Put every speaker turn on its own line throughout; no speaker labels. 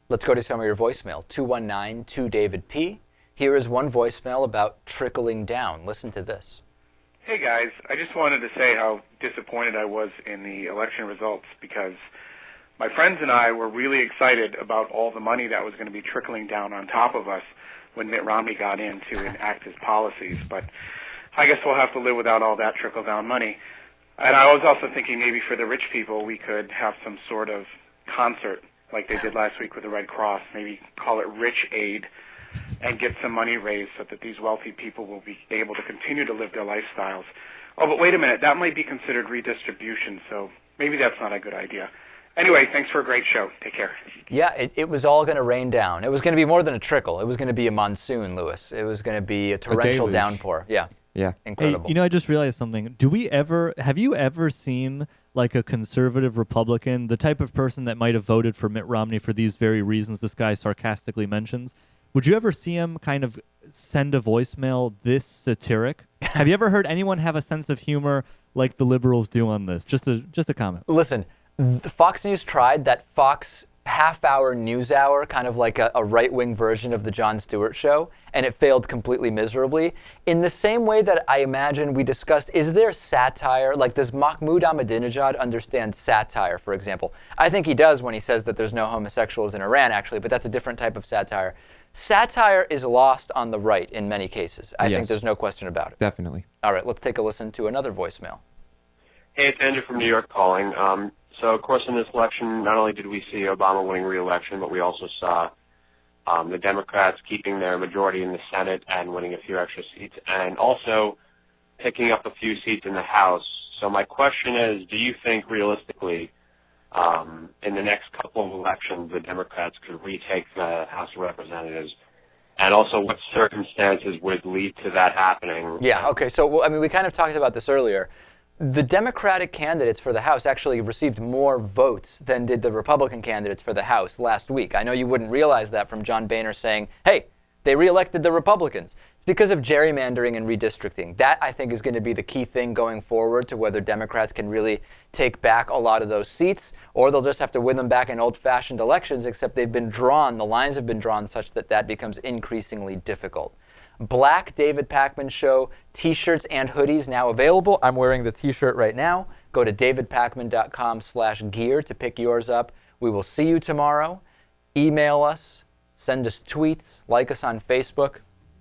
Let's go to some of your voicemail. 219-2-DAVID-P. Here is one voicemail about trickling down. Listen to this.
Hey, guys. I just wanted to say how disappointed I was in the election results because my friends and I were really excited about all the money that was going to be trickling down on top of us when Mitt Romney got in to enact his policies. But I guess we'll have to live without all that trickle-down money. And I was also thinking maybe for the rich people we could have some sort of concert like they did last week with the Red Cross, maybe call it Rich Aid, and get some money raised so that these wealthy people will be able to continue to live their lifestyles. Oh, but wait a minute, that might be considered redistribution, so maybe that's not a good idea. Anyway, thanks for a great show. Take care.
Yeah, it was all going to rain down. It was going to be more than a trickle. It was going to be a monsoon, Lewis. It was going to be a torrential downpour. Yeah.
Yeah.
Incredible.
Hey, I just realized something. Have you ever seen like a conservative Republican, the type of person that might have voted for Mitt Romney for these very reasons this guy sarcastically mentions? Would you ever see him kind of send a voicemail this satiric? Have you ever heard anyone have a sense of humor like the liberals do on this? Just a comment.
Listen, Fox News tried that Fox half-hour news hour, kind of like a right-wing version of the Jon Stewart show, and it failed completely miserably. In the same way that I imagine we discussed, is there satire? Like, does Mahmoud Ahmadinejad understand satire, for example? I think he does when he says that there's no homosexuals in Iran, actually, but that's a different type of satire. Satire is lost on the right in many cases. I think there's no question about it.
Definitely.
All right, let's take a listen to another voicemail.
Hey, it's Andrew from New York calling. So, of course, in this election, not only did we see Obama winning re-election, but we also saw the Democrats keeping their majority in the Senate and winning a few extra seats, and also picking up a few seats in the House. So my question is, do you think realistically in the next couple of elections the Democrats could retake the House of Representatives? And also, what circumstances would lead to that happening?
Yeah, okay. So, I mean, we kind of talked about this earlier. The Democratic candidates for the House actually received more votes than did the Republican candidates for the House last week. I know you wouldn't realize that from John Boehner saying, hey, they reelected the Republicans. It's because of gerrymandering and redistricting. That, I think, is going to be the key thing going forward to whether Democrats can really take back a lot of those seats, or they'll just have to win them back in old-fashioned elections, except they've been drawn, the lines have been drawn such that that becomes increasingly difficult. Black David Pakman Show t-shirts and hoodies now available. I'm wearing the t-shirt right now. Go to davidpakman.com/gear to pick yours up. We will see you tomorrow. Email us, send us tweets, like us on Facebook,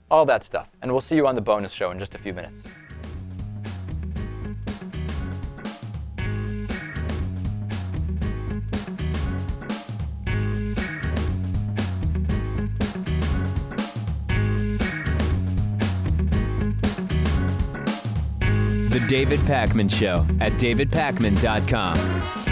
all that stuff. And we'll see you on the bonus show in just a few minutes.
The David Pakman Show at davidpakman.com.